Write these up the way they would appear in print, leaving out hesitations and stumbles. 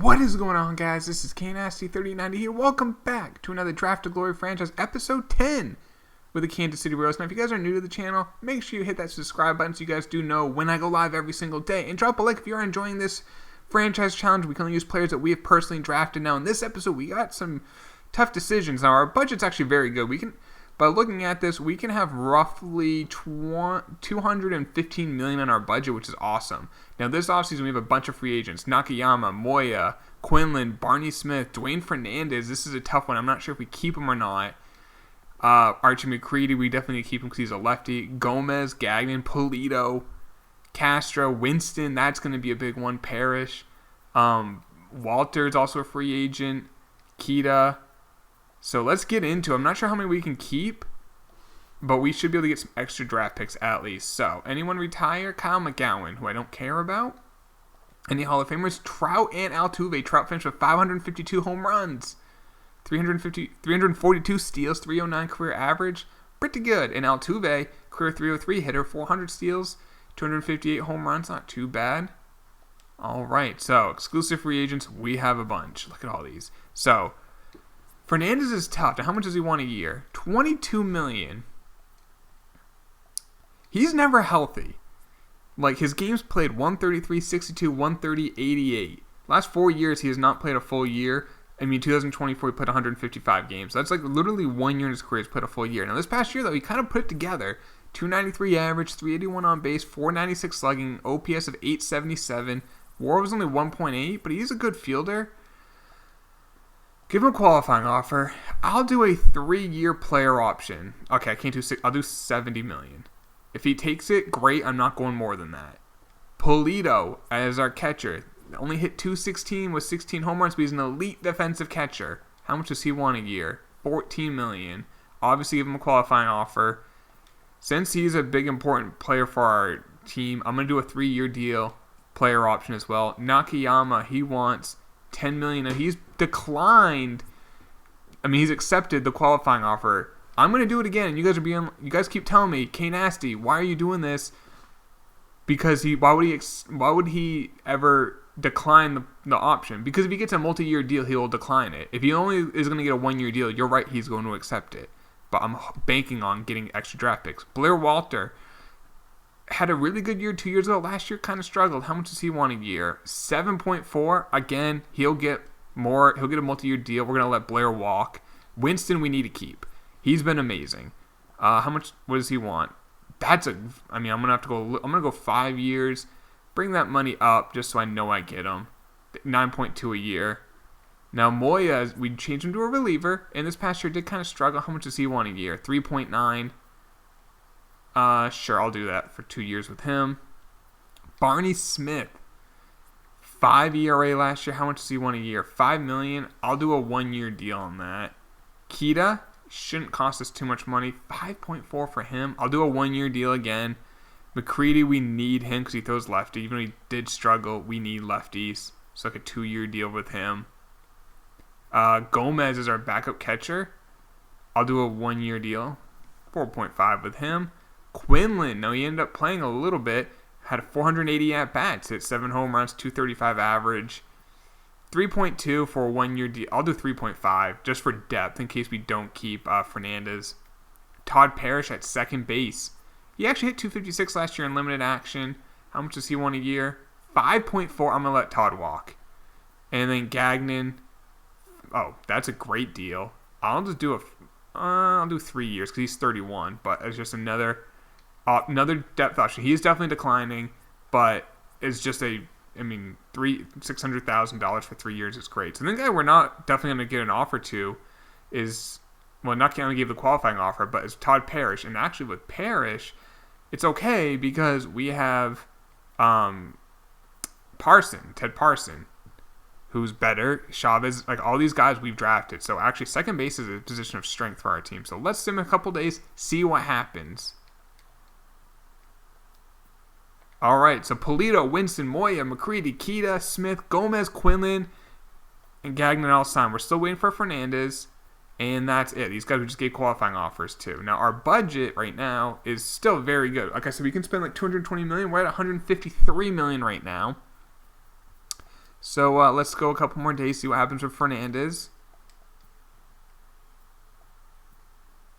What is going on, guys? This is KNasty3090 here. Welcome back to another Draft to Glory franchise, episode 10 with the Kansas City Royals. Now, if you guys are new to the channel, make sure you hit that subscribe button so you guys do know when I go live every single day. And drop a like if you are enjoying this franchise challenge. We can only use players that we have personally drafted. Now, in this episode, we got some tough decisions. Now, our budget's actually very good. By looking at this, we can have roughly $215 million on our budget, which is awesome. Now, this offseason, we have a bunch of free agents. Nakayama, Moya, Quinlan, Barney Smith, Dwayne Fernandez. This is a tough one. I'm not sure if we keep him or not. Archie McCready, we definitely need to keep him because he's a lefty. Gomez, Gagnon, Polito, Castro, Winston. That's going to be a big one. Parrish. Walter's also a free agent. Kita. So let's get into it. I'm not sure how many we can keep, but we should be able to get some extra draft picks at least. So, anyone retire? Kyle McGowan, who I don't care about. Any Hall of Famers? Trout and Altuve. Trout finished with 552 home runs, 342 steals, 309 career average. Pretty good. And Altuve, career 303 hitter, 400 steals, 258 home runs. Not too bad. All right. So, exclusive free agents, we have a bunch. Look at all these. So, Fernandez is tough. Now, how much does he want a year? $22 million. He's never healthy. Like, his games played 133, 62, 130, 88. Last 4 years, he has not played a full year. 2024, he played 155 games. That's like literally 1 year in his career he's played a full year. Now, this past year, though, he kind of put it together. 293 average, 381 on base, 496 slugging, OPS of 877. WAR was only 1.8, but he's a good fielder. Give him a qualifying offer. I'll do a 3-year player option. Okay, I can't do 6. I'll do $70 million. If he takes it, great. I'm not going more than that. Polito as our catcher. Only hit .216 with 16 home runs, but he's an elite defensive catcher. How much does he want a year? $14 million. Obviously, give him a qualifying offer. Since he's a big, important player for our team, I'm going to do a 3-year deal. Player option as well. Nakayama, he wants $10 million. Now, he's declined. He's accepted the qualifying offer. I'm going to do it again. You guys keep telling me, K-Nasty, why are you doing this? Because why would he ever decline the option? Because if he gets a multi-year deal, he will decline it. If he only is going to get a 1-year deal, you're right, he's going to accept it. But I'm banking on getting extra draft picks. Blair Walter had a really good year 2 years ago. Last year kind of struggled. How much does he want a year? 7.4. Again, he'll get more. He'll get a multi-year deal. We're going to let Blair walk. Winston, we need to keep. He's been amazing. How much? What does he want? I'm going to go 5 years. Bring that money up just so I know I get him. 9.2 a year. Now, Moya, we changed him to a reliever. And this past year did kind of struggle. How much does he want a year? 3.9. Sure, I'll do that for 2 years with him. Barney Smith, 5 ERA last year. How much does he want a year? $5 million. I'll do a 1-year deal on that. Kita shouldn't cost us too much money. 5.4 for him. I'll do a 1-year deal again. McCready, we need him because he throws lefty. Even though he did struggle, we need lefties. So like a 2-year deal with him. Gomez is our backup catcher. I'll do a 1-year deal. 4.5 with him. Quinlan, no, he ended up playing a little bit. Had 480 at-bats. Hit 7 home runs, 235 average. 3.2 for a 1-year deal. I'll do 3.5 just for depth in case we don't keep Fernandez. Todd Parrish at second base. He actually hit 256 last year in limited action. How much does he want a year? 5.4. I'm going to let Todd walk. And then Gagnon. Oh, that's a great deal. I'll just do I'll do 3 years because he's 31. But it's just another depth option. He is definitely declining, but it's just $600,000 for 3 years is great. So the guy we're not definitely going to get an offer to is, well, not going to give the qualifying offer, but it's Todd Parrish. And actually with Parrish, it's okay because we have Ted Parson, who's better. Chavez, like all these guys we've drafted. So actually second base is a position of strength for our team. So let's sim a couple days, see what happens. All right, so Polito, Winston, Moya, McCready, Kita, Smith, Gomez, Quinlan, and Gagnon all signed. We're still waiting for Fernandez, and that's it. These guys we just gave qualifying offers to. Now, our budget right now is still very good. Like I said, we can spend like $220 million. We're at $153 million right now. So let's go a couple more days, see what happens with Fernandez.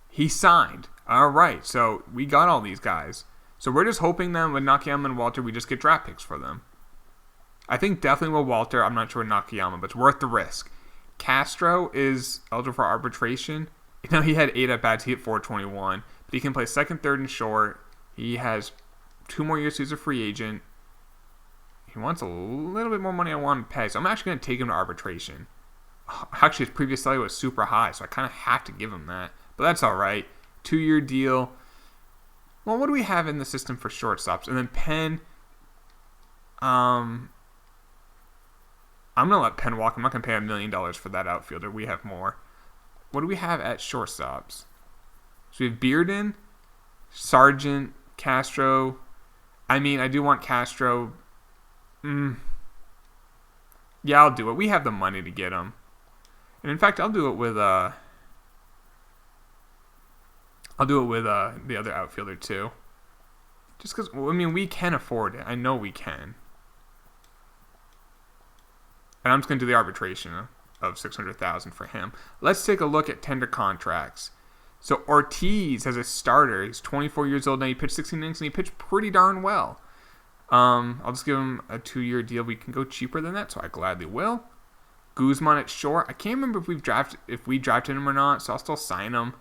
He signed. All right, so we got all these guys. So we're just hoping that with Nakayama and Walter, we just get draft picks for them. I think definitely with Walter. I'm not sure with Nakayama, but it's worth the risk. Castro is eligible for arbitration. You know, he had 8 at-bats. He hit 421. But he can play second, third, and short. He has 2 more years. He's a free agent. He wants a little bit more money I want to pay. So I'm actually going to take him to arbitration. Actually, his previous salary was super high, so I kind of have to give him that. But that's all right. 2-year deal. Well, what do we have in the system for shortstops? And then Penn. I'm going to let Penn walk. I'm not going to pay $1 million for that outfielder. We have more. What do we have at shortstops? So we have Bearden, Sargent, Castro. I mean, I do want Castro. Yeah, I'll do it. We have the money to get him. And in fact, I'll do it with the other outfielder too. Just because, I mean, we can afford it. I know we can. And I'm just going to do the arbitration of $600,000 for him. Let's take a look at tender contracts. So Ortiz as a starter, he's 24 years old now. He pitched 16 innings and he pitched pretty darn well. I'll just give him a 2-year deal. We can go cheaper than that, so I gladly will. Guzman at short. I can't remember if we drafted him or not, so I'll still sign him.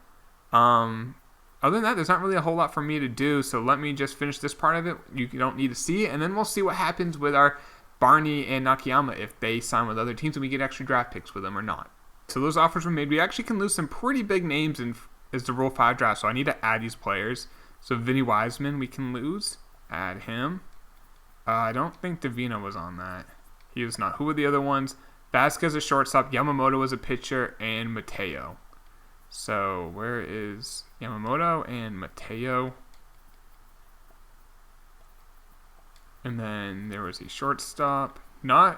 Other than that, there's not really a whole lot for me to do, so let me just finish this part of it. You don't need to see it, and then we'll see what happens with our Barney and Nakayama if they sign with other teams and we get extra draft picks with them or not. So those offers were made. We actually can lose some pretty big names as the Rule 5 draft, so I need to add these players. So Vinny Wiseman we can lose. Add him. I don't think Davina was on that. He was not. Who were the other ones? Vasquez a shortstop, Yamamoto was a pitcher, and Mateo. So where is Yamamoto and Mateo? And then there was a shortstop. I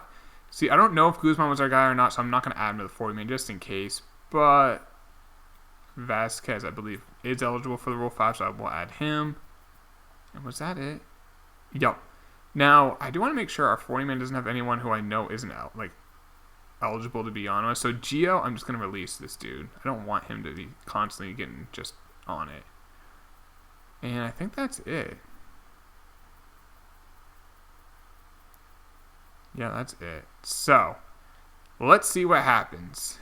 don't know if Guzman was our guy or not, so I'm not going to add him to the 40-man just in case. But Vasquez, I believe, is eligible for the Rule 5, so I will add him. And was that it? Yep. Now, I do want to make sure our 40-man doesn't have anyone who I know isn't eligible to be on us. So Gio, I'm just going to release this dude. I don't want him to be constantly getting just on it. And I think that's it. Yeah, that's it. So, let's see what happens.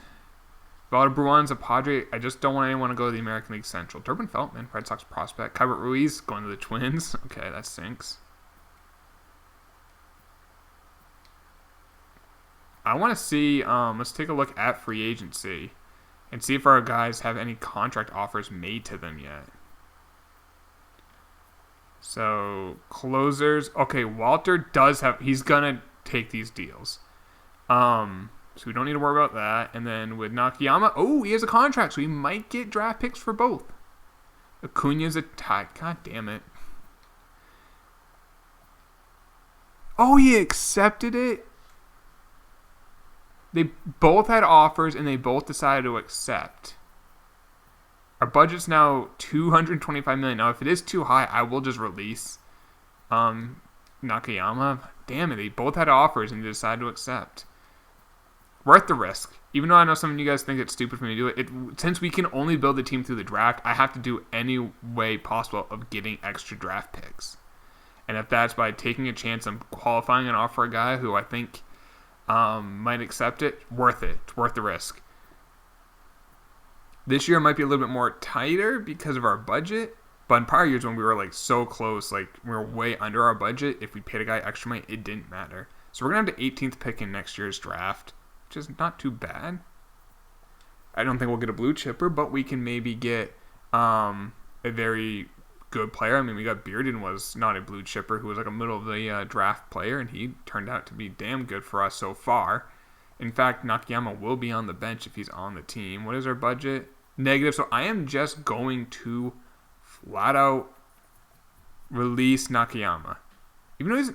Valder Bruin's a Padre. I just don't want anyone to go to the American League Central. Durbin Feltman, Red Sox prospect. Kybert Ruiz going to the Twins. Okay, that sinks. I want to see, let's take a look at free agency and see if our guys have any contract offers made to them yet. So, closers. Okay, Walter does have, he's going to take these deals. So we don't need to worry about that. And then with Nakayama, he has a contract, so he might get draft picks for both. Acuna's a tie. God damn it. Oh, he accepted it? They both had offers, and they both decided to accept. Our budget's now $225 million. Now, if it is too high, I will just release Nakayama. Damn it, they both had offers, and they decided to accept. Worth the risk. Even though I know some of you guys think it's stupid for me to do it, since we can only build the team through the draft, I have to do any way possible of getting extra draft picks. And if that's by taking a chance on qualifying an offer for a guy who I think might accept it, worth it. It's worth the risk. This year might be a little bit more tighter because of our budget, but in prior years when we were so close, we were way under our budget, if we paid a guy extra money, it didn't matter. So we're going to have the 18th pick in next year's draft, which is not too bad. I don't think we'll get a blue chipper, but we can maybe get a very good player. I mean, we got Bearden was not a blue chipper, who was a middle of the draft player, and he turned out to be damn good for us so far. In fact, Nakayama will be on the bench if he's on the team. What is our budget? Negative. So I am just going to flat out release Nakayama. Even though he's...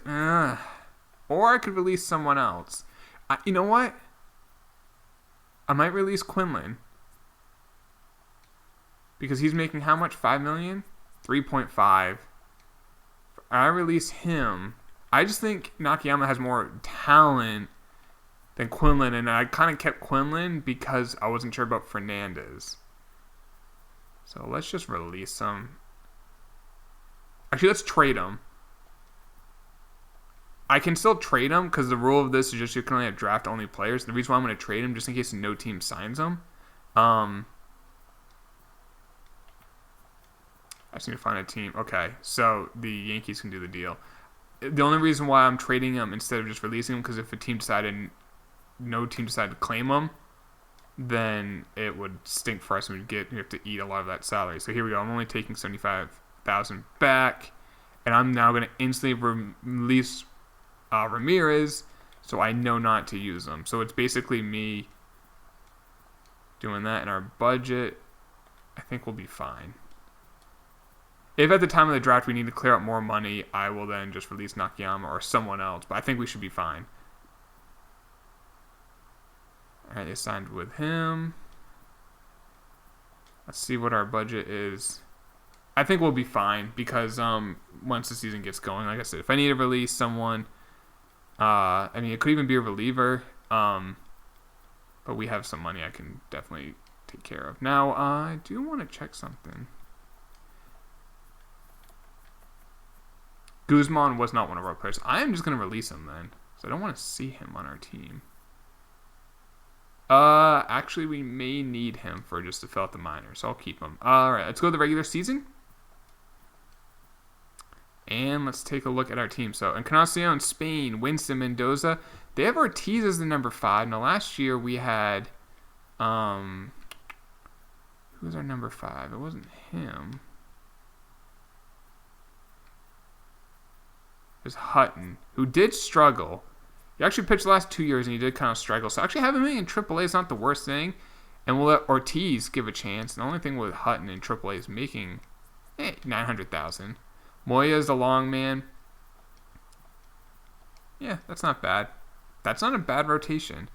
or I could release someone else. You know what? I might release Quinlan. Because he's making how much? $5 million? 3.5. I release him. I just think Nakayama has more talent Then Quinlan, and I kind of kept Quinlan because I wasn't sure about Fernandez. So let's just release him. Actually, let's trade him. I can still trade him because the rule of this is just you can only have draft-only players. The reason why I'm going to trade him just in case no team signs him. I just need to find a team. Okay, so the Yankees can do the deal. The only reason why I'm trading him instead of just releasing him because if no team decided to claim him, then it would stink for us and we have to eat a lot of that salary. So here we go. I'm only taking $75,000 back, and I'm now going to instantly release Ramirez, so I know not to use them. So it's basically me doing that, and our budget, I think, will be fine. If at the time of the draft we need to clear out more money, I will then just release Nakayama or someone else, but I think we should be fine. Alright, they signed with him. Let's see what our budget is. I think we'll be fine because once the season gets going, like I said, if I need to release someone, I mean, it could even be a reliever, but we have some money I can definitely take care of. Now, I do want to check something. Guzman was not one of our players. I am just going to release him then, so I don't want to see him on our team. Actually, we may need him for just to fill out the minors, so I'll keep him. Alright, let's go to the regular season. And let's take a look at our team. So, Encarnacion, Spain, Winston, Mendoza. They have Ortiz as the number 5. Now, last year we had, who was our number 5? It wasn't him. It was Hutton, who did struggle. He actually pitched the last 2 years, and he did kind of struggle. So, actually having him in AAA is not the worst thing. And we'll let Ortiz give a chance. And the only thing with Hutton in AAA is making $900,000. Moya is the long man. Yeah, that's not bad. That's not a bad rotation.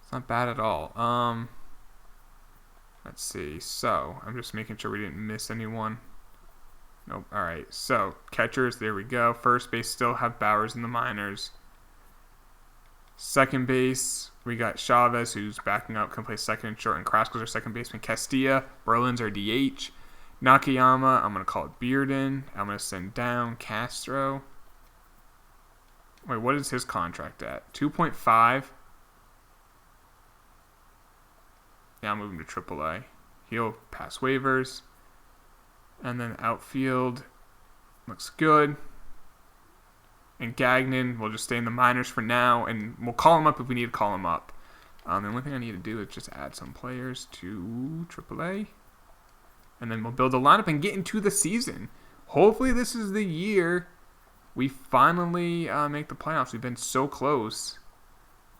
It's not bad at all. Let's see. So, I'm just making sure we didn't miss anyone. Nope. All right. So, catchers, there we go. First base, still have Bowers in the minors. Second base, we got Chavez, who's backing up, can play second and short, and Carrasco's our second baseman. Castilla, Berlin's our DH. Nakayama, I'm going to call it Bearden. I'm going to send down Castro. Wait, what is his contract at? 2.5? Yeah, I'm moving to AAA. He'll pass waivers. And then outfield looks good. And Gagnon will just stay in the minors for now, and we'll call him up if we need to call him up. The only thing I need to do is just add some players to AAA. And then we'll build a lineup and get into the season. Hopefully this is the year we finally make the playoffs. We've been so close.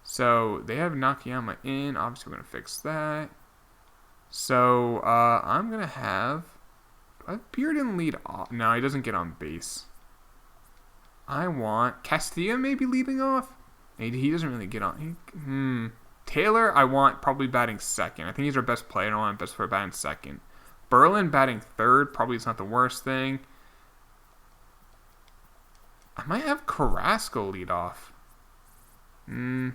So they have Nakayama in. Obviously we're going to fix that. So I'm going to have Bearden lead off. No, he doesn't get on base. I want Castilla maybe leading off. He doesn't really get on. Taylor, I want probably batting second. I think he's our best player. I want him best player batting second. Berlin batting third. Probably it's not the worst thing. I might have Carrasco lead off. And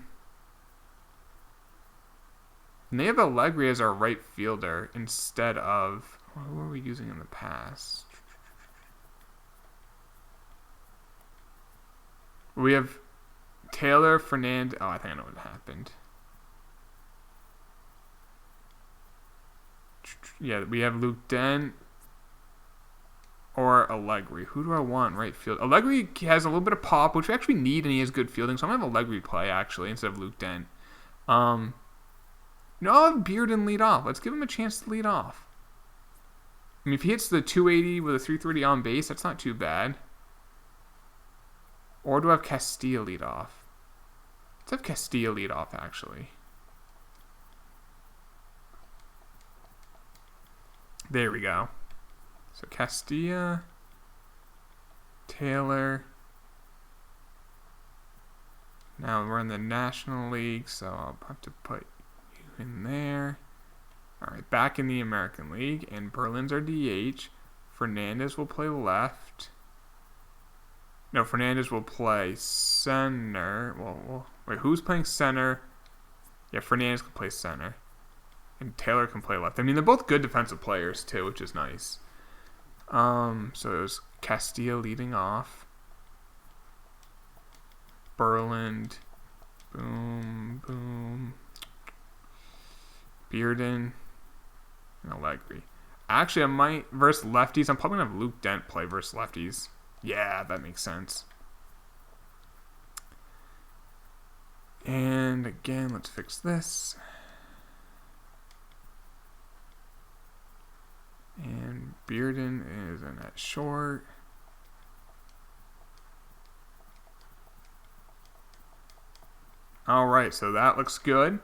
they have Allegri as our right fielder instead of... Who were we using in the past? We have Taylor, Fernandez. Oh, I think I know what happened. Yeah, we have Luke Dent or Allegri. Who do I want right field? Allegri has a little bit of pop, which we actually need, and he has good fielding. So I'm going to have Allegri play, actually, instead of Luke Dent. No, I'll have Bearden lead off. Let's give him a chance to lead off. I mean, if he hits the 280 with a 330 on base, that's not too bad. Or do I have Castilla lead off? Let's have Castilla lead off, actually. There we go. So Castilla, Taylor. Now we're in the National League, so I'll have to put you in there. All right, back in the American League, and Berlin's our DH. Fernandez will play left. No, Fernandez will play center. Well, wait, who's playing center? Yeah, Fernandez can play center. And Taylor can play left. I mean, they're both good defensive players, too, which is nice. So it was Castillo leading off. Berland. Boom, boom. Bearden. And Allegri. Actually, I might, versus lefties, I'm probably going to have Luke Dent play versus lefties. Yeah, that makes sense. And again, let's fix this. And Bearden is in at short. All right, so that looks good.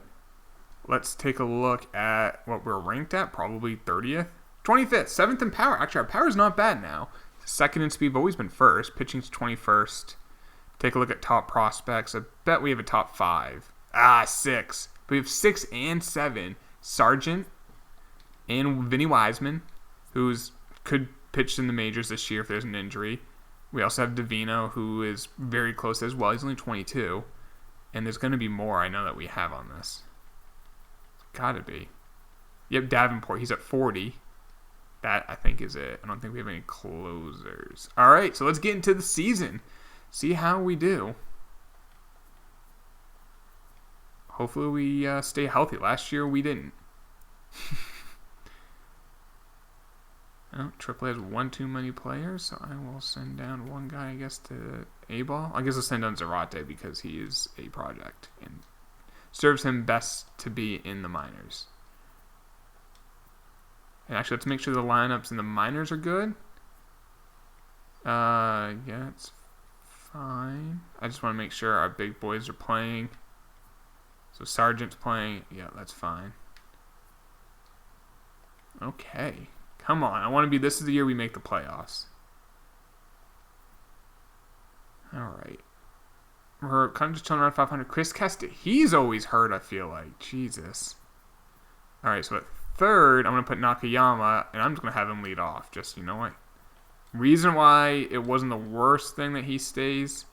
Let's take a look at what we're ranked at. Probably 30th. 25th. 7th in power. Actually, our power is not bad now. Second in speed. We've always been first. Pitching's 21st. Take a look at top prospects. I bet we have a top 5. 6. But we have 6 and 7. Sargent and Vinny Wiseman, who's could pitch in the majors this year if there's an injury. We also have Davino, who is very close as well. He's only 22. And there's going to be more I know that we have on this. Gotta be. Yep, Davenport. He's at 40. That, I think, is it. I don't think we have any closers. All right, so let's get into the season. See how we do. Hopefully we stay healthy. Last year, we didn't. Oh, AAA has one too many players, so I will send down one guy, I guess, to A-ball. I guess I'll send down Zarate because he is a project and serves him best to be in the minors. And actually, let's make sure the lineups in the minors are good. Yeah, it's fine. I just want to make sure our big boys are playing. So Sargent's playing. Yeah, that's fine. Okay. Come on. I want to be, this is the year we make the playoffs. All right. We're kind of just chilling around 500. Chris Castillo, he's always hurt, I feel like. Jesus. All right, so at third, I'm going to put Nakayama, and I'm just going to have him lead off. Just, you know what? Reason why it wasn't the worst thing that he stays,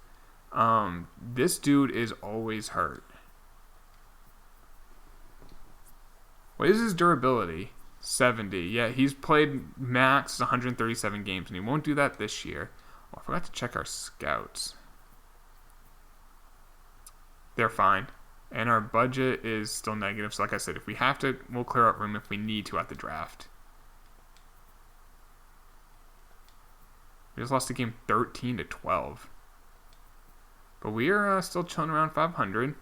this dude is always hurt. What is his durability? 70. Yeah, he's played max 137 games, and he won't do that this year. Oh, I forgot to check our scouts. They're fine. And our budget is still negative. So like I said, if we have to, we'll clear out room if we need to at the draft. We just lost the game 13-12. But we are still chilling around 500.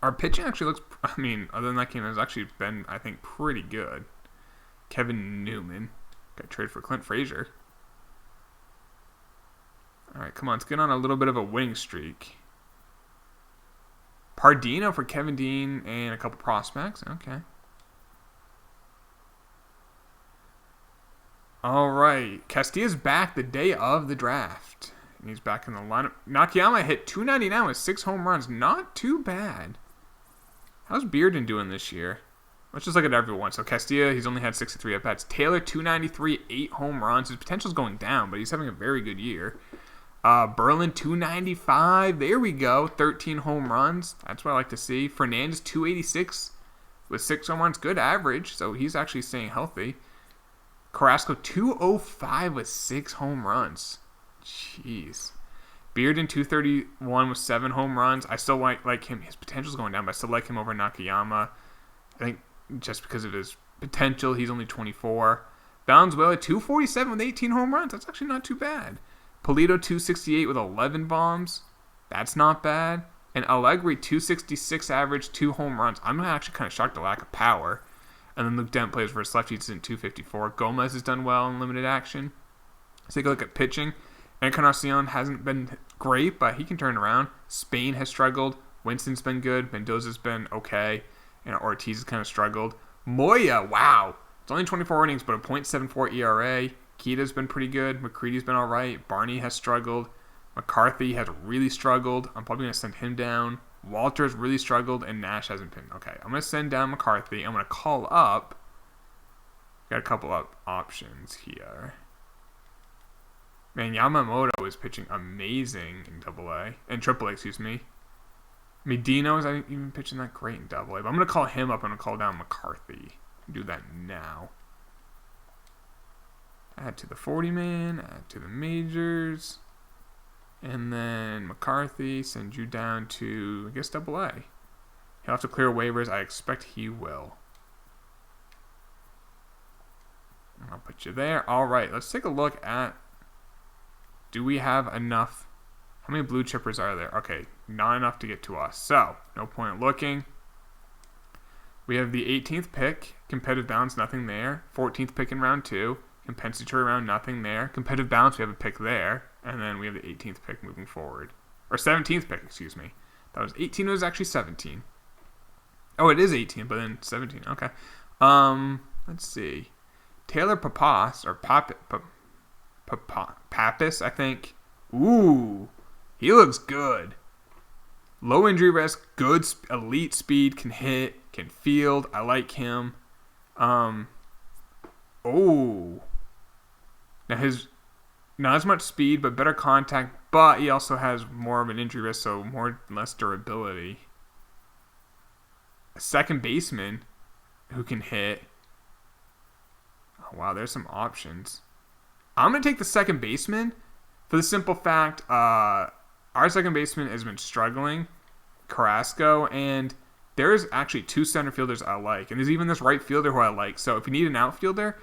Our pitching actually looks, I mean, other than that game, has actually been, I think, pretty good. Kevin Newman got traded for Clint Frazier. All right, come on, let's get on a little bit of a winning streak. Pardino for Kevin Dean and a couple prospects. Okay. All right. Castillo's back the day of the draft. And he's back in the lineup. Nakayama hit 299 with 6 home runs. Not too bad. How's Bearden doing this year? Let's just look at everyone. So Castillo, he's only had 63 at-bats. Taylor, 293, 8 home runs. His potential's going down, but he's having a very good year. Berlin, 295. There we go. 13 home runs. That's what I like to see. Fernandez, 286 with 6 home runs. Good average, so he's actually staying healthy. Carrasco, 205 with 6 home runs. Jeez. Bearden, 231 with 7 home runs. I still like him. His potential's going down, but I still like him over Nakayama. I think just because of his potential, he's only 24. Valenzuela, 247 with 18 home runs. That's actually not too bad. Polito, 268 with 11 bombs. That's not bad. And Allegri, 266 average, 2 home runs. I'm actually kind of shocked at the lack of power. And then Luke Dent plays versus lefties in 254. Gomez has done well in limited action. Let's take a look at pitching. Encarnacion hasn't been great, but he can turn around. Spain has struggled. Winston's been good. Mendoza's been okay. And Ortiz has kind of struggled. Moya, wow. It's only 24 innings, but a .74 ERA. Kita's been pretty good. McCready's been all right. Barney has struggled. McCarthy has really struggled. I'm probably going to send him down. Walter's really struggled, and Nash hasn't been. Okay, I'm going to send down McCarthy. I'm going to call up. Got a couple of options here. Man, Yamamoto is pitching amazing in AA and AAA. Excuse me. Medino is not even pitching that great in AA. But I'm gonna call him up. I'm gonna call down McCarthy. Do that now. Add to the 40-man. Add to the majors. And then McCarthy, send you down to, I guess, AA. He'll have to clear waivers. I expect he will. I'll put you there. All right, let's take a look at, do we have enough? How many blue chippers are there? Okay, not enough to get to us. So, no point looking. We have the 18th pick. Competitive balance, nothing there. 14th pick in round 2. Compensatory round, nothing there. Competitive balance, we have a pick there. And then we have the 18th pick moving forward. Or 17th pick, excuse me. That was 18. It was actually 17. Oh, it is 18, but then 17. Okay. Let's see. Taylor Pappas, or Pappas, I think. Ooh. He looks good. Low injury risk, good elite speed, can hit, can field. I like him. Oh. Now his not as much speed, but better contact, but he also has more of an injury risk, so less durability. A second baseman who can hit. Oh, wow, there's some options. I'm going to take the second baseman for the simple fact our second baseman has been struggling, Carrasco, and there's actually 2 center fielders I like, and there's even this right fielder who I like. So if you need an outfielder,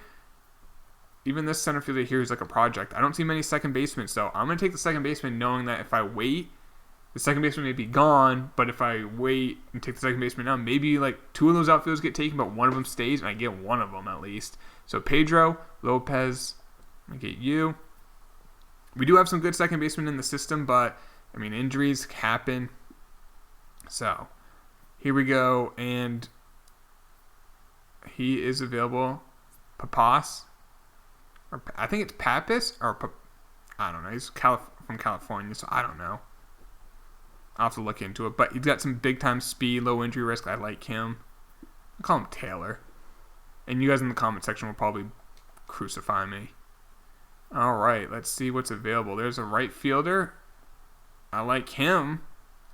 even this center fielder here is like a project. I don't see many second basemen, so I'm going to take the second baseman knowing that if I wait, the second baseman may be gone, but if I wait and take the second baseman now, maybe like 2 of those outfielders get taken, but one of them stays, and I get one of them at least. So Pedro, Lopez, I'm going to get you. We do have some good second basemen in the system, but, I mean, injuries happen. So, here we go, and he is available. Pappas. Or I think it's Pappas, or I don't know. He's from California, so I don't know. I'll have to look into it. But he's got some big-time speed, low injury risk. I like him. I'll call him Taylor. And you guys in the comment section will probably crucify me. All right, let's see what's available. There's a right fielder. I like him.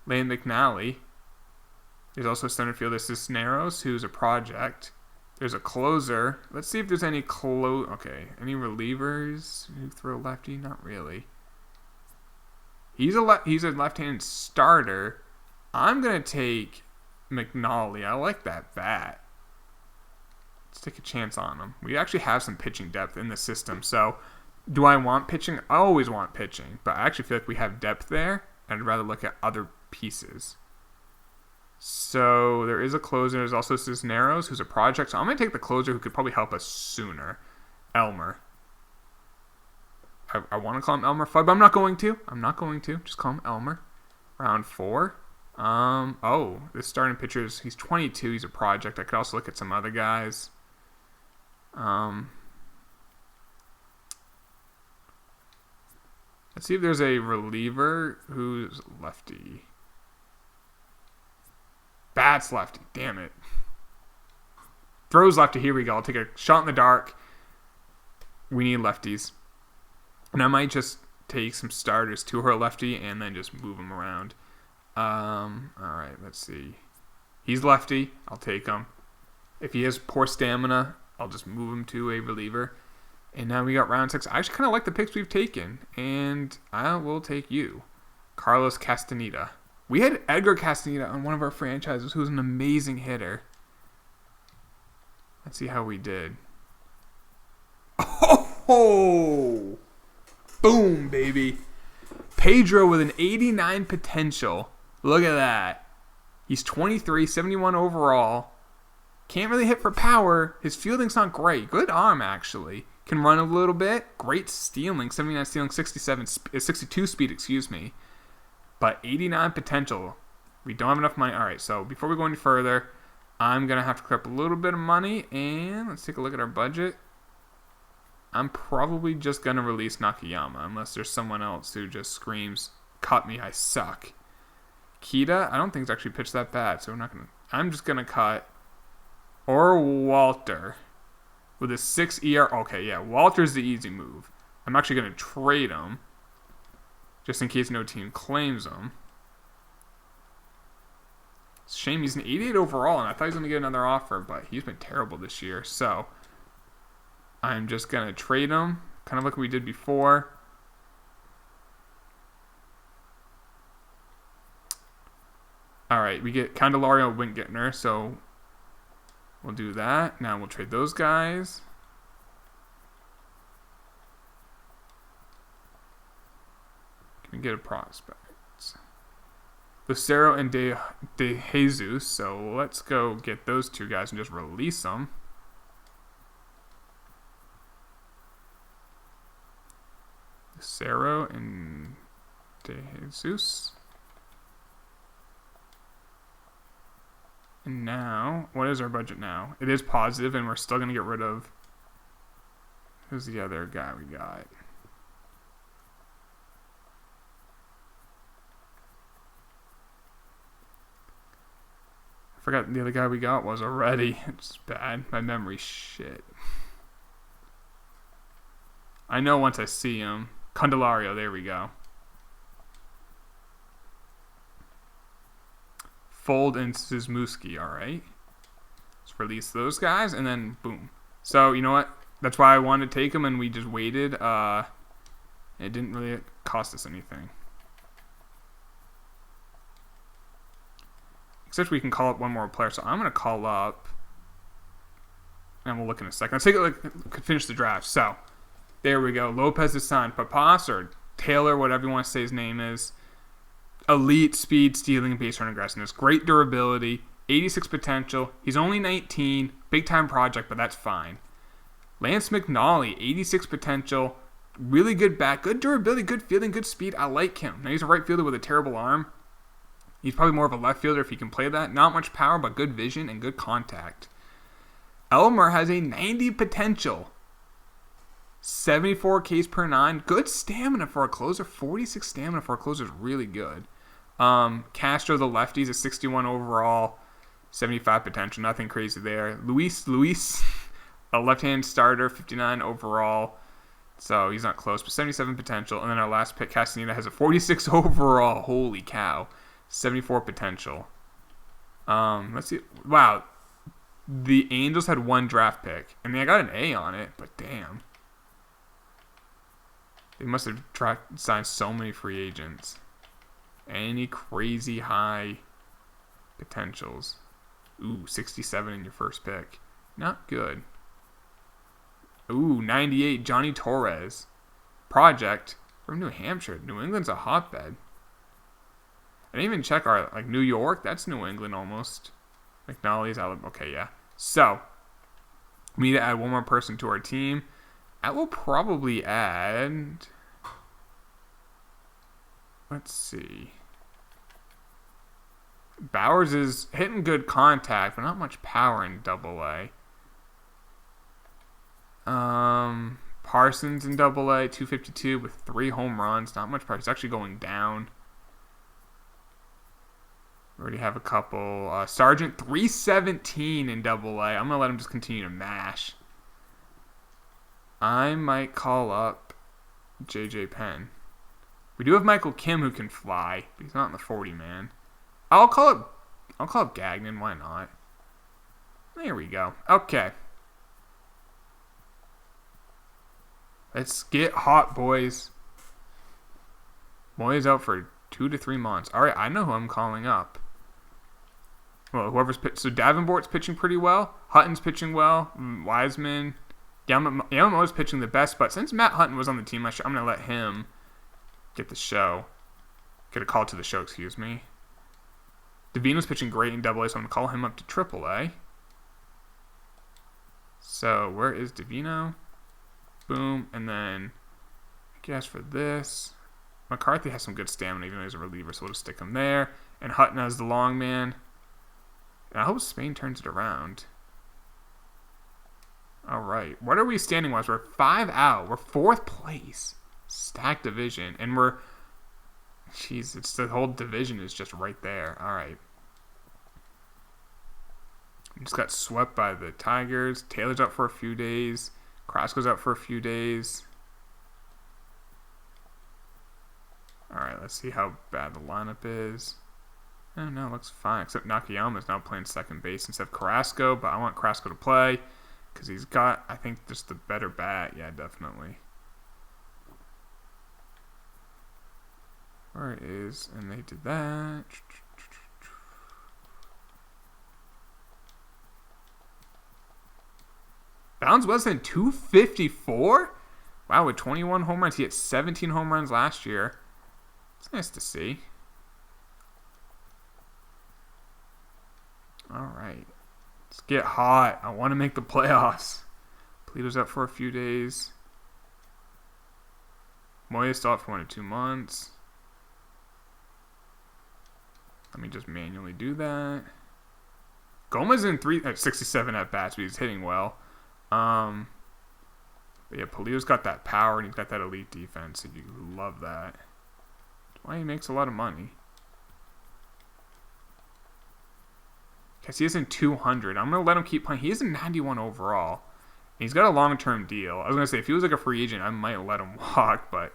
Lane McNally. There's also a center fielder, Cisneros, who's a project. There's a closer. Let's see if there's any any relievers who throw lefty? Not really. He's a left-handed starter. I'm going to take McNally. I like that bat. Let's take a chance on him. We actually have some pitching depth in the system. So, do I want pitching? I always want pitching. But I actually feel like we have depth there. I'd rather look at other pieces. So, there is a closer. There's also Cisneros, who's a project. So, I'm going to take the closer who could probably help us sooner. Elmer. I want to call him Elmer Fudd, but I'm not going to. Just call him Elmer. Round 4. This starting pitcher he's 22. He's a project. I could also look at some other guys. Let's see if there's a reliever who's lefty. Bats lefty. Damn it. Throws lefty. Here we go. I'll take a shot in the dark. We need lefties. And I might just take some starters to her lefty and then just move them around. All right, let's see. He's lefty. I'll take him. If he has poor stamina, I'll just move him to a reliever. And now we got round 6. I actually kind of like the picks we've taken. And I will take you. Carlos Castaneda. We had Edgar Castaneda on one of our franchises who was an amazing hitter. Let's see how we did. Oh! Boom, baby. Pedro with an 89 potential. Look at that. He's 23, 71 overall. Can't really hit for power. His fielding's not great. Good arm, actually. Can run a little bit. Great stealing. 79 stealing, 62 speed, excuse me. But 89 potential. We don't have enough money. All right, so before we go any further, I'm going to have to clear up a little bit of money. And let's take a look at our budget. I'm probably just going to release Nakayama unless there's someone else who just screams, cut me, I suck. Kita, I don't think it's actually pitched that bad, so I'm just going to cut. Or Walter with a 6 ER. Okay, yeah, Walter's the easy move. I'm actually going to trade him just in case no team claims him. It's a shame he's an 88 overall, and I thought he was going to get another offer, but he's been terrible this year. So I'm just going to trade him, kind of like we did before. All right, we get Candelario, Wintgetner, so we'll do that. Now we'll trade those guys. Can we get a prospect? Lucero and De Jesus, so let's go get those two guys and just release them. Lucero and De Jesus. And now, what is our budget now? It is positive, and we're still going to get rid of... Who's the other guy we got? I forgot the other guy we got was already. It's bad. My memory's shit. I know once I see him. Candelario, there we go. Fold and Suzmuski, alright. Let's release those guys, and then boom. So, you know what? That's why I wanted to take them, and we just waited. It didn't really cost us anything. Except we can call up one more player, so I'm going to call up, and we'll look in a second. Let's take it, finish the draft. So, there we go. Lopez is signed. Papas, or Taylor, whatever you want to say his name is. Elite speed, stealing, base run aggressiveness. Great durability. 86 potential. He's only 19. Big time project, but that's fine. Lance McNally, 86 potential. Really good bat. Good durability, good fielding, good speed. I like him. Now he's a right fielder with a terrible arm. He's probably more of a left fielder if he can play that. Not much power, but good vision and good contact. Elmer has a 90 potential. 74 Ks per 9. Good stamina for a closer. 46 stamina for a closer is really good. Castro, the lefties, a 61 overall. 75 potential. Nothing crazy there. Luis, a left-hand starter, 59 overall. So he's not close, but 77 potential. And then our last pick, Castaneda, has a 46 overall. Holy cow. 74 potential. Let's see. Wow. The Angels had one draft pick. I mean, I got an A on it, but damn. They must have signed so many free agents. Any crazy high potentials? Ooh, 67 in your first pick. Not good. Ooh, 98, Johnny Torres. Project from New Hampshire. New England's a hotbed. I didn't even check our, New York. That's New England almost. McNally's out. Okay, yeah. So, we need to add one more person to our team. I will probably add... Let's see. Bowers is hitting good contact, but not much power in Double-A. Parsons in Double-A, 252 with 3 home runs. Not much power. He's actually going down. We already have a couple. Sargent, 317 in Double-A. I'm going to let him just continue to mash. I might call up J.J. Penn. We do have Michael Kim who can fly, but he's not in the 40-man. I'll call up Gagnon. Why not? There we go. Okay. Let's get hot, boys. Moy's out for 2 to 3 months. All right, I know who I'm calling up. Well, whoever's pitched. So Davenport's pitching pretty well. Hutton's pitching well. Wiseman. Yamamoto's pitching the best, but since Matt Hutton was on the team, I'm going to let him get the show. Get a call to the show, excuse me. Davino's pitching great in Double-A, so I'm going to call him up to Triple-A. So, where is Davino? Boom. And then, I guess for this, McCarthy has some good stamina, even though he's a reliever, so we'll just stick him there. And Hutton as the long man. And I hope Spain turns it around. All right. What are we standing-wise? We're 5 out. We're 4th place. Stacked division. And we're... Jeez, it's the whole division is just right there. All right. We just got swept by the Tigers. Taylor's out for a few days. Carrasco's out for a few days. let's see how bad the lineup is. Oh, no, it looks fine. Except Nakayama is now playing second base instead of Carrasco. But I want Carrasco to play because he's got, I think, just the better bat. Yeah, definitely. Where it is, and they did that. Bounds Weston 254? Wow, with 21 home runs. He hit 17 home runs last year. It's nice to see. Alright. Let's get hot. I want to make the playoffs. Polito's up for a few days. Moya's still out for 1 or 2 months. Let me just manually do that. Gomez in 67 at bats, but he's hitting well. But yeah, Polito's got that power and he's got that elite defense, and you love that. That's why he makes a lot of money. Casillas in 200. I'm going to let him keep playing. He is in 91 overall. And he's got a long-term deal. I was going to say, if he was like a free agent, I might let him walk, but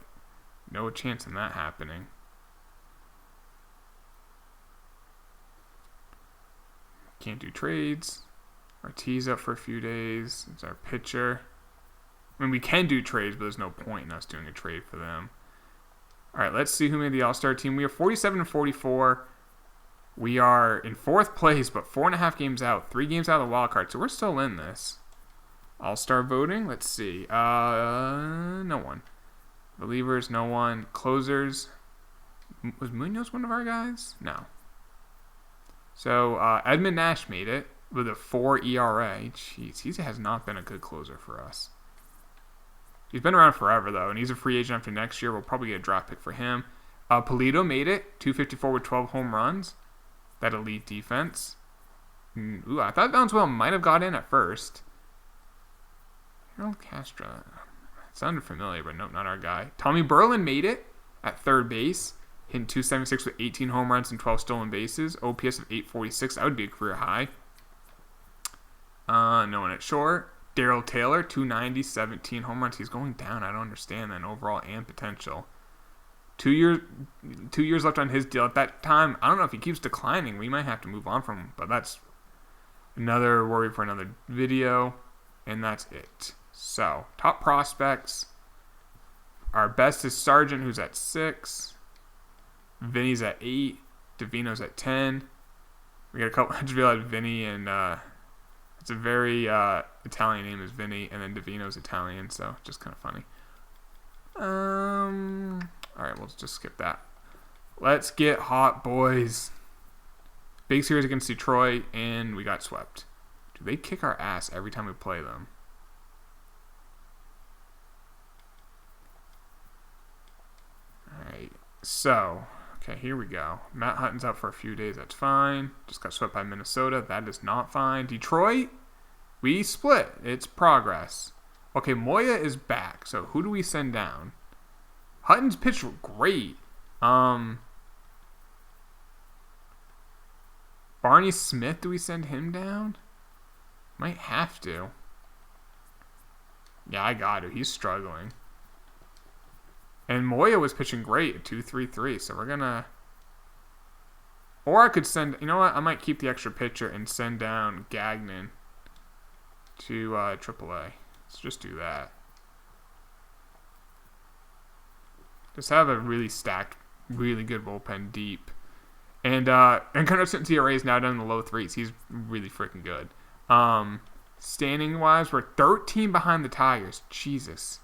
no chance in that happening. Can't do trades. Ortiz up for a few days. It's our pitcher. I mean, we can do trades, but there's no point in us doing a trade for them. All right, let's see who made the All-Star team. We are 47 and 44. We are in 4th place, but 4.5 games out. 3 games out of the wild card, so we're still in this. All-Star voting, let's see. No one. Relievers, no one. Closers. Was Munoz one of our guys? No. So, Edmund Nash made it with a 4 ERA. Jeez, he has not been a good closer for us. He's been around forever, though, and he's a free agent after next year. We'll probably get a draft pick for him. Polito made it, 254 with 12 home runs. That elite defense. Ooh, I thought Valenzuela might have got in at first. Harold Castro. It sounded familiar, but nope, not our guy. Tommy Berlin made it at 3rd base. Hitting 276 with 18 home runs and 12 stolen bases. OPS of 846. That would be a career high. No one at short. Daryl Taylor, 290, 17 home runs. He's going down. I don't understand that overall and potential. 2 years left on his deal. At that time, I don't know if he keeps declining. We might have to move on from him, but that's another worry for another video. And that's it. So, top prospects. Our best is Sargent, who's at 6. Vinny's at 8. Davino's at 10. We got a couple. I just realized Vinny and it's a very Italian name is Vinny, and then Davino's Italian, so just kind of funny. All right, we'll just skip that. Let's get hot, boys. Big series against Detroit, and we got swept. Do they kick our ass every time we play them? All right, so. Okay, here we go. Matt Hutton's out for a few days. That's fine. Just got swept by Minnesota. That is not fine. Detroit, we split. It's progress. Okay, Moya is back. So who do we send down? Hutton's pitched great. Barney Smith, do we send him down? Might have to. Yeah, I got to. He's struggling. And Moya was pitching great at 2.33, so we're going to... Or I could send... You know what? I might keep the extra pitcher and send down Gagnon to AAA. Let's just do that. Just have a really stacked, really good bullpen deep. And Encarnacion ERA is now down in the low 3s. He's really freaking good. Standing-wise, we're 13 behind the Tigers. Jesus.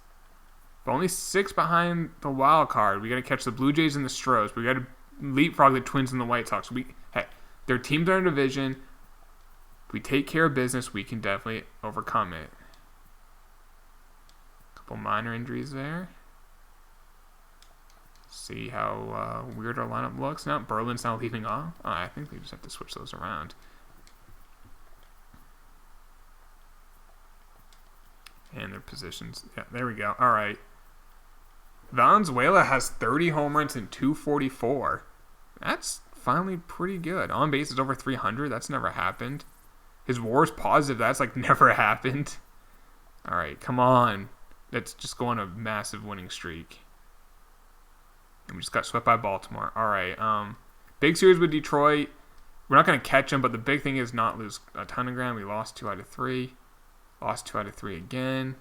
But only 6 behind the wild card. We got to catch the Blue Jays and the Stros. We got to leapfrog the Twins and the White Sox. Hey, their teams are in a division. If we take care of business, we can definitely overcome it. Couple minor injuries there. See how weird our lineup looks now. Berlin's now leaving off. Oh, I think we just have to switch those around. And their positions. Yeah, there we go. All right. Valenzuela has 30 home runs and 244. That's finally pretty good. On base is over 300. That's never happened. His WAR is positive. That's like never happened. All right, come on. Let's just go on a massive winning streak. And we just got swept by Baltimore. All right. Big series with Detroit. We're not going to catch them, but the big thing is not lose a ton of ground. We lost 2 out of 3. Lost 2 out of 3 again.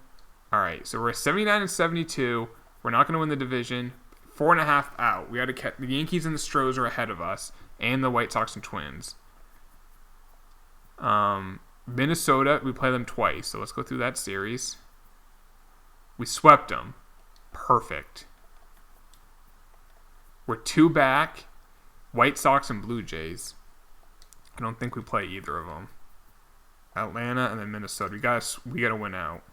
All right. So we're 79 and 72. We're not going to win the division. 4.5 out. We had to catch the Yankees and the Stros are ahead of us, and the White Sox and Twins. Minnesota, we play them twice, so let's go through that series. We swept them. Perfect. We're 2 back. White Sox and Blue Jays. I don't think we play either of them. Atlanta and then Minnesota. We gotta win out.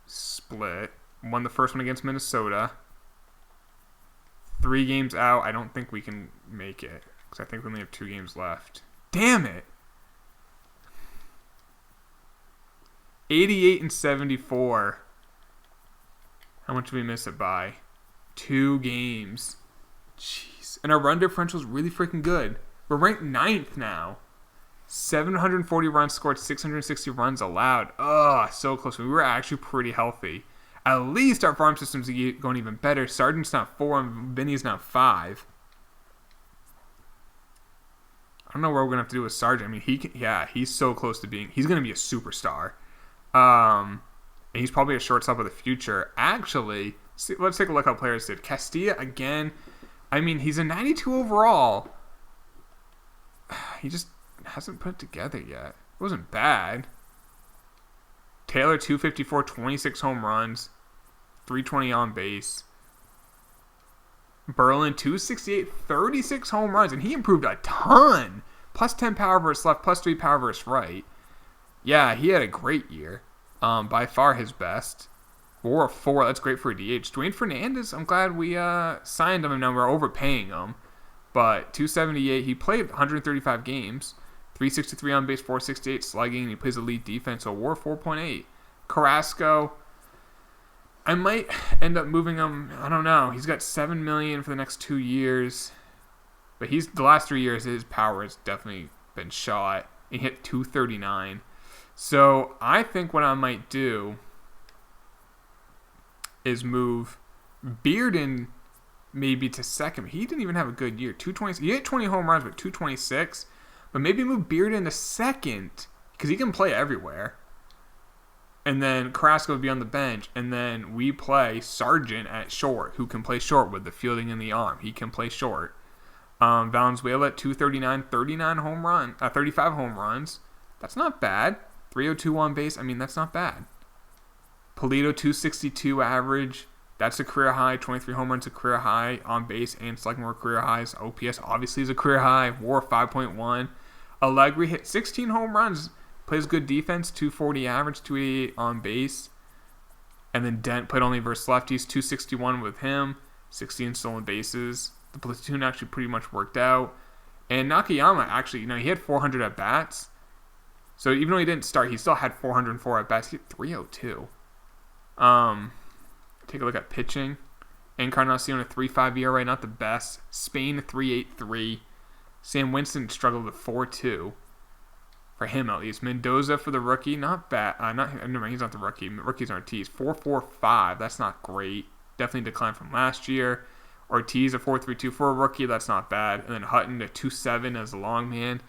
Split. Won the first one against Minnesota. 3 games out. I don't think we can make it because I think we only have 2 games left. Damn it. 88 and 74. How much did we miss it by? 2 games. Jeez. And our run differential is really freaking good. We're ranked 9th now. 740 runs scored, 660 runs allowed. Ugh, so close. We were actually pretty healthy. At least our farm system's going even better. Sargent's now 4 and Vinny's now 5. I don't know what we're going to have to do with Sargent. I mean, he's so close to being... He's going to be a superstar. And he's probably a shortstop of the future. Actually, let's take a look how players did. Castilla, again, I mean, he's a 92 overall. He just hasn't put it together yet. It wasn't bad. Taylor, 254, 26 home runs, 320 on base. Berlin, 268, 36 home runs, and he improved a ton. Plus 10 power versus left, plus 3 power versus right. Yeah, he had a great year. By far his best. 4-4, that's great for a DH. Dwayne Fernandez, I'm glad we signed him, and now we're overpaying him. But 278, he played 135 games. 363 on base, 468 slugging, and he plays elite defense, so WAR 4.8. Carrasco, I might end up moving him. I don't know. He's got $7 million for the next 2 years. But the last 3 years, his power has definitely been shot. He hit 239. So I think what I might do is move Bearden maybe to second. He didn't even have a good year. 220. He hit 20 home runs, but 226. But maybe move Bearden to second because he can play everywhere. And then Carrasco would be on the bench. And then we play Sargent at short, who can play short with the fielding and the arm. He can play short. Valenzuela at 239, 35 home runs. That's not bad. 302 on base. I mean, that's not bad. Polito, 262 average. That's a career high. 23 home runs, a career high. On base and slugging were career highs. OPS obviously is a career high. WAR 5.1. Allegri hit 16 home runs. Plays good defense. 240 average. 288 on base. And then Dent played only versus lefties. 261 with him. 16 stolen bases. The platoon actually pretty much worked out. And Nakayama actually, he had 400 at bats. So even though he didn't start, he still had 404 at bats. He hit 302. Take a look at pitching. Encarnacion, a 3.5 ERA, not the best. Spain, a 3.83. Sam Winston struggled with 4.2. For him, at least. Mendoza for the rookie, not bad. He's not the rookie. Rookies aren't T's. 4.45. That's not great. Definitely declined from last year. Ortiz, a 4.32 for a rookie. That's not bad. And then Hutton, a 2.7 as a long man.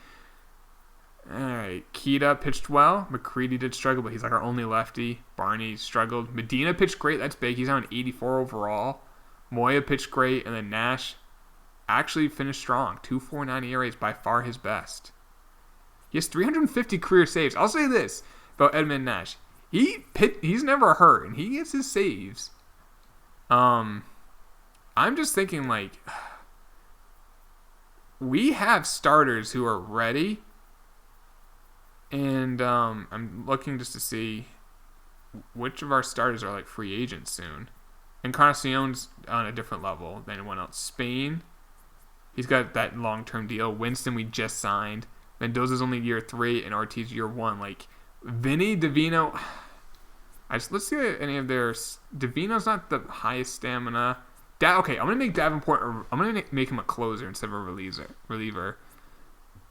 All right. Keita pitched well. McCready did struggle, but he's like our only lefty. Barney struggled. Medina pitched great. That's big. He's on 84 overall. Moya pitched great. And then Nash actually finished strong. 2.49 ERA is by far his best. He has 350 career saves. I'll say this about Edmund Nash. He's never hurt, and he gets his saves. I'm just thinking, we have starters who are ready. And I'm looking just to see which of our starters are free agents soon. Encarnacion's on a different level than anyone else. Spain, he's got that long-term deal. Winston, we just signed. Mendoza's only year 3, and Ortiz year 1. Vinny, Divino. Let's see any of their. Divino's not the highest stamina. Okay, I'm gonna make Davenport. I'm gonna make him a closer instead of a reliever.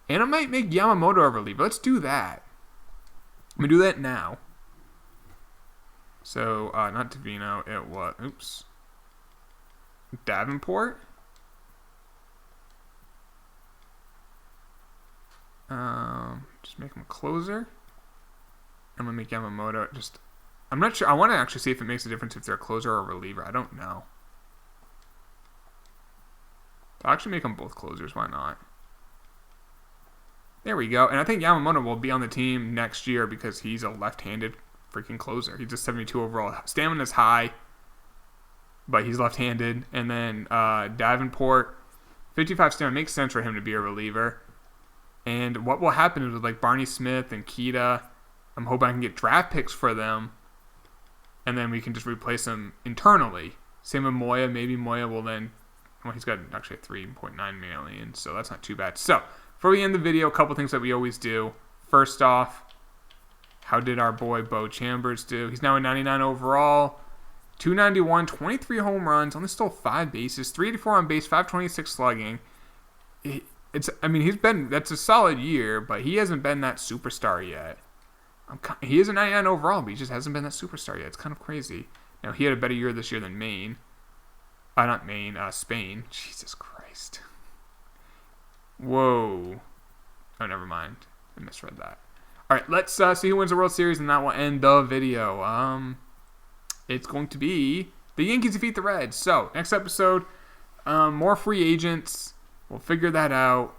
And I might make Yamamoto a reliever. Let's do that. I'm going to do that now. So, not Divino. It was... Oops. Davenport? Just make him a closer. I'm going to make Yamamoto just... I'm not sure. I want to actually see if it makes a difference if they're a closer or a reliever. I don't know. I'll actually make them both closers. Why not? There we go. And I think Yamamoto will be on the team next year because he's a left-handed freaking closer. He's a 72 overall. Stamina's high, but he's left-handed. And then Davenport, 55 stamina. Makes sense for him to be a reliever. And what will happen is with like Barney Smith and Keita, I'm hoping I can get draft picks for them. And then we can just replace them internally. Same with Moya. Maybe Moya will then... Well, he's got actually 3.9 million, so that's not too bad. So, before we end the video, a couple things that we always do. First off, how did our boy Bo Chambers do? He's now a 99 overall, 291, 23 home runs, only stole 5 bases, 384 on base, 526 slugging. That's a solid year, but he hasn't been that superstar yet. He is a 99 overall, but he just hasn't been that superstar yet. It's kind of crazy. Now, he had a better year this year than Maine. Spain. Jesus Christ. Whoa. Oh, never mind. I misread that. All right, let's see who wins the World Series, and that will end the video. It's going to be the Yankees defeat the Reds. So, next episode, more free agents. We'll figure that out.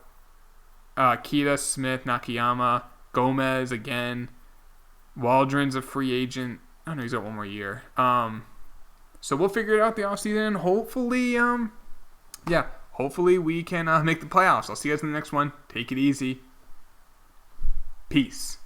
Keita, Smith, Nakayama, Gomez again. Waldron's a free agent. Oh, no, he's got one more year. So we'll figure it out the offseason. Hopefully, hopefully we can make the playoffs. I'll see you guys in the next one. Take it easy. Peace.